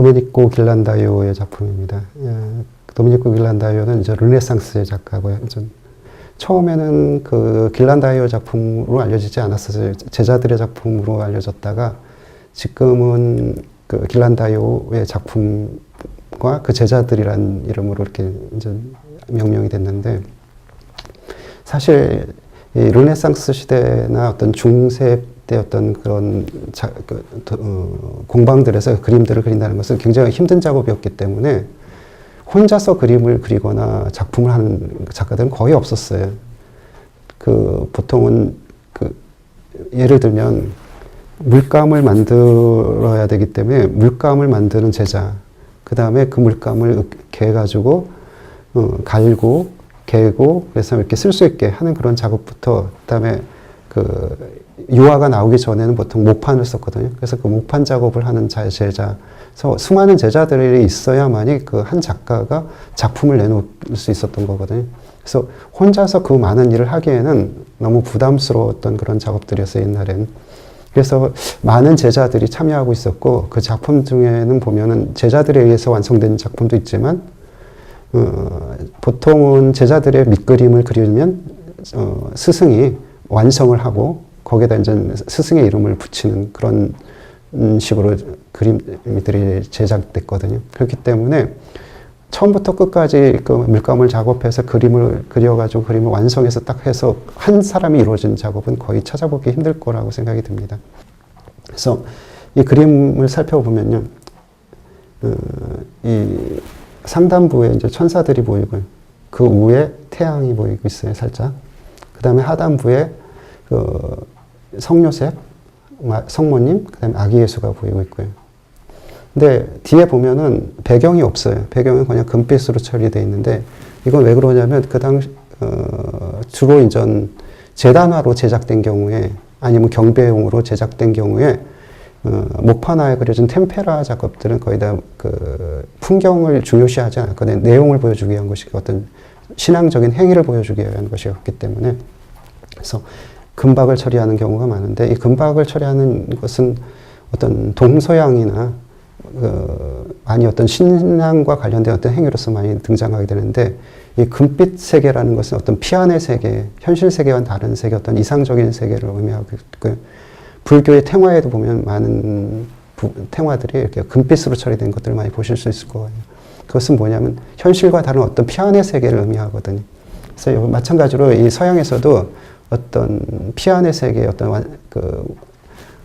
도메니코 길란다요의 작품입니다. 도메니코 길란다요는 이제 르네상스의 작가고요. 처음에는 그 길란다요 작품으로 알려지지 않았어요. 제자들의 작품으로 알려졌다가 지금은 그 길란다요의 작품과 그 제자들이란 이름으로 이렇게 이제 명명이 됐는데, 사실 이 르네상스 시대나 어떤 중세 때 어떤 그런 공방들에서 그림들을 그린다는 것은 굉장히 힘든 작업이었기 때문에 혼자서 그림을 그리거나 작품을 하는 작가들은 거의 없었어요. 보통은 예를 들면 물감을 만들어야 되기 때문에 물감을 만드는 제자, 그 다음에 그 물감을 이렇게 해가지고 갈고 개고 그래서 이렇게 쓸 수 있게 하는 그런 작업부터, 그 다음에 유화가 나오기 전에는 보통 목판을 썼거든요. 그래서 그 목판 작업을 하는 제자, 그래서 수많은 제자들이 있어야만이 그 한 작가가 작품을 내놓을 수 있었던 거거든요. 그래서 혼자서 그 많은 일을 하기에는 너무 부담스러웠던 그런 작업들이었어요, 옛날엔. 그래서 많은 제자들이 참여하고 있었고, 그 작품 중에는 보면은 제자들에 의해서 완성된 작품도 있지만, 보통은 제자들의 밑그림을 그리면 스승이 완성을 하고 거기에다 이제 스승의 이름을 붙이는 그런 식으로 그림들이 제작됐거든요. 그렇기 때문에 처음부터 끝까지 그 물감을 작업해서 그림을 그려가지고 그림을 완성해서 딱 해서 한 사람이 이루어진 작업은 거의 찾아보기 힘들 거라고 생각이 듭니다. 그래서 이 그림을 살펴보면요, 이 상단부에 이제 천사들이 보이고, 그 위에 태양이 보이고 있어요, 살짝. 그 다음에 하단부에 성요셉, 성모님, 그 다음에 아기 예수가 보이고 있고요. 근데 뒤에 보면은 배경이 없어요. 배경은 그냥 금빛으로 처리되어 있는데, 이건 왜 그러냐면 그 당시 주로 이제 재단화로 제작된 경우에, 아니면 경배용으로 제작된 경우에 목판화에 그려진 템페라 작업들은 거의 다 풍경을 중요시하지 않았거든요. 내용을 보여주기 위한 것이고 어떤 신앙적인 행위를 보여주기 위한 것이었기 때문에. 그래서 금박을 처리하는 경우가 많은데, 이 금박을 처리하는 것은 어떤 동서양이나 많이 어떤 신앙과 관련된 어떤 행위로서 많이 등장하게 되는데, 이 금빛 세계라는 것은 어떤 피안의 세계, 현실 세계와는 다른 세계, 어떤 이상적인 세계를 의미하고 있고요. 불교의 탱화에도 보면 많은 탱화들이 이렇게 금빛으로 처리된 것들을 많이 보실 수 있을 거예요. 그것은 뭐냐면 현실과 다른 어떤 피안의 세계를 의미하거든요. 그래서 마찬가지로 이 서양에서도 어떤 피안의 세계, 어떤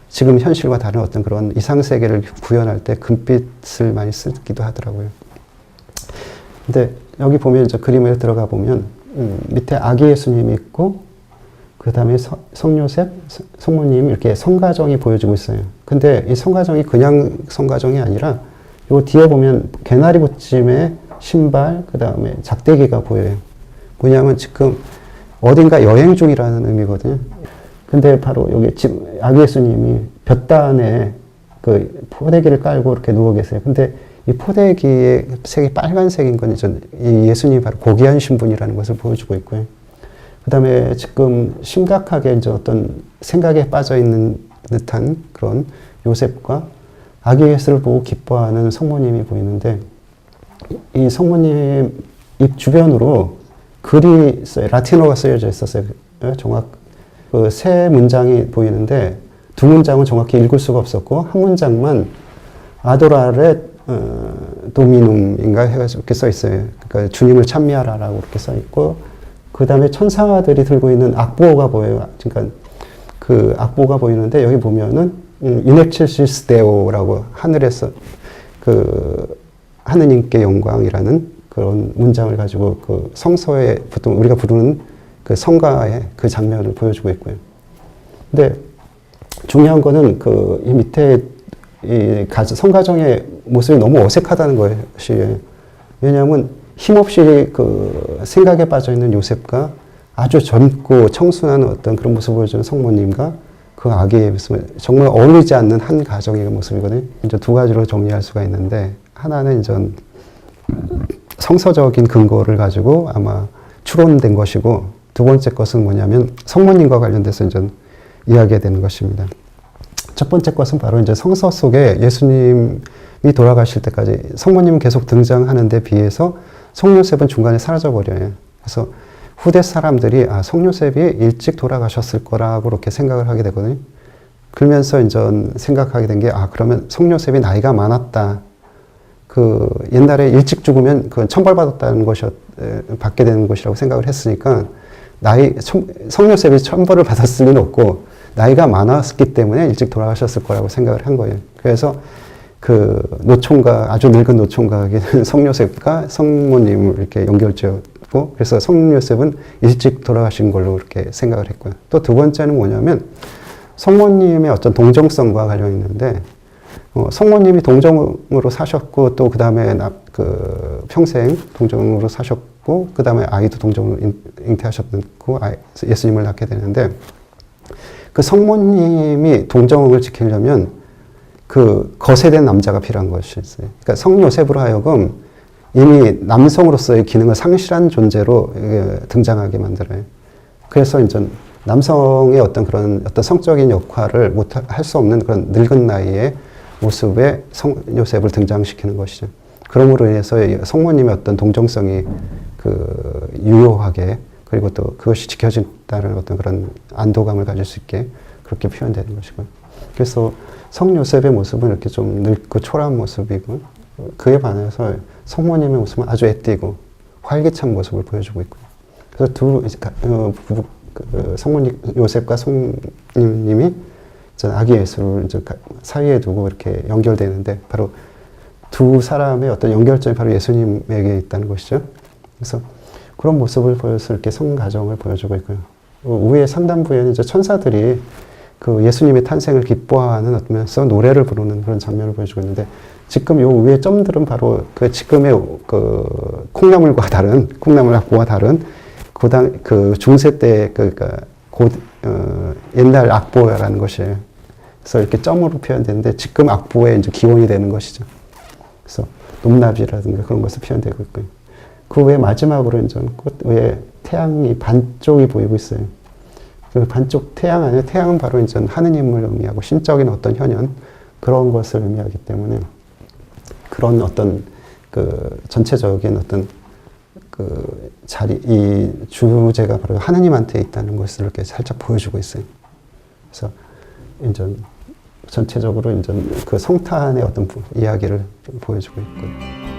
지금 현실과 다른 어떤 그런 이상 세계를 구현할 때 금빛을 많이 쓰기도 하더라고요. 근데 여기 보면 이제 그림에 들어가 보면 밑에 아기 예수님이 있고, 그 다음에 성요셉, 성모님 이렇게 성가정이 보여지고 있어요. 근데 이 성가정이 그냥 성가정이 아니라 요 뒤에 보면 개나리 붙임에 신발, 그 다음에 작대기가 보여요. 뭐냐면 지금 어딘가 여행 중이라는 의미거든요. 근데 바로 여기 지금 아기 예수님이 볕단에 그 포대기를 깔고 이렇게 누워 계세요. 근데 이 포대기의 색이 빨간색인 건 이 예수님이 바로 고귀한 신분이라는 것을 보여주고 있고요. 그 다음에 지금 심각하게 이제 어떤 생각에 빠져 있는 듯한 그런 요셉과 아기 예수를 보고 기뻐하는 성모님이 보이는데, 이 성모님 입 주변으로 글이 써요. 라틴어가 쓰여져 있었어요. 세 문장이 보이는데, 두 문장은 정확히 읽을 수가 없었고, 한 문장만 아도라레 도미눔인가 해가지고 이렇게 써 있어요. 그러니까 주님을 찬미하라라고 이렇게 써 있고, 그 다음에 천사들이 들고 있는 악보가 보여요. 그러니까 그 악보가 보이는데, 여기 보면은 인엑첼시스 데오라고 하늘에서 하느님께 영광이라는 그런 문장을 가지고 그 성서에 보통 우리가 부르는 그 성가의 그 장면을 보여주고 있고요. 근데 중요한 거는 이 밑에 이 성가정의 모습이 너무 어색하다는 것이에요. 왜냐하면 힘없이 생각에 빠져 있는 요셉과 아주 젊고 청순한 어떤 그런 모습을 보여주는 성모님과 그 아기의 모습은 정말 어울리지 않는 한 가정의 모습이거든요. 이제 두 가지로 정리할 수가 있는데, 하나는 이제 성서적인 근거를 가지고 아마 추론된 것이고, 두 번째 것은 뭐냐면 성모님과 관련돼서 이제 이야기가 되는 것입니다. 첫 번째 것은 바로 이제 성서 속에 예수님이 돌아가실 때까지 성모님은 계속 등장하는 데 비해서 성요셉은 중간에 사라져 버려요. 그래서 후대 사람들이 성요셉이 일찍 돌아가셨을 거라고 그렇게 생각을 하게 되거든요. 그러면서 이제 생각하게 된 게 그러면 성요셉이 나이가 많았다. 그 옛날에 일찍 죽으면 그 천벌받았다는 것이 받게 되는 것이라고 생각을 했으니까 성요셉이 천벌을 받았을 리는 없고 나이가 많았기 때문에 일찍 돌아가셨을 거라고 생각을 한 거예요. 그래서 그 노총각, 아주 늙은 노총각인 성요셉과 성모님을 이렇게 연결지었고, 그래서 성요셉은 일찍 돌아가신 걸로 이렇게 생각을 했고요. 또 두 번째는 뭐냐면 성모님의 어떤 동정성과 관련이 있는데, 성모님이 동정으로 사셨고, 또 그 다음에 평생 동정으로 사셨고, 그 다음에 아이도 동정으로 잉태하셨고, 예수님을 낳게 되는데, 그 성모님이 동정을 지키려면 그 거세된 남자가 필요한 것이 있어요. 그러니까 성요셉으로 하여금 이미 남성으로서의 기능을 상실한 존재로 등장하게 만들어요. 그래서 이제 남성의 어떤 성적인 역할을 할 수 없는 그런 늙은 나이의 모습에 성요셉을 등장시키는 것이죠. 그러므로 인해서 성모님의 어떤 동정성이 유효하게, 그리고 또 그것이 지켜진다는 어떤 그런 안도감을 가질 수 있게 그렇게 표현되는 것이고요. 그래서 성요셉의 모습은 이렇게 좀 늙고 초라한 모습이고, 그에 반해서 성모님의 모습은 아주 애띠고 활기찬 모습을 보여주고 있고요. 그래서 성모님 요셉과 성님이 아기 예수를 이제 사이에 두고 이렇게 연결되는데, 바로 두 사람의 어떤 연결점이 바로 예수님에게 있다는 것이죠. 그래서 그런 모습을 보여서 이렇게 성가정을 보여주고 있고요. 위에 상단부에는 이제 천사들이 그 예수님의 탄생을 기뻐하면서 노래를 부르는 그런 장면을 보여주고 있는데, 지금 요 위에 점들은 바로 그 지금의 그 콩나물과 다른, 콩나물 악보와 다른 그 중세 때 옛날 악보라는 것이에요. 그래서 이렇게 점으로 표현되는데, 지금 악보의 이제 기원이 되는 것이죠. 그래서 높낮이라든가 그런 것을 표현되고 있고요. 그 외에 마지막으로 이제 꽃 위에 태양이 반쪽이 보이고 있어요. 그 반쪽 태양 안에, 태양은 바로 이제 하느님을 의미하고 신적인 어떤 현현, 그런 것을 의미하기 때문에 그런 어떤 그 전체적인 어떤 그 이 주제가 바로 하느님한테 있다는 것을 이렇게 살짝 보여주고 있어요. 그래서 이제 전체적으로 이제 그 성탄의 어떤 이야기를 보여주고 있고요.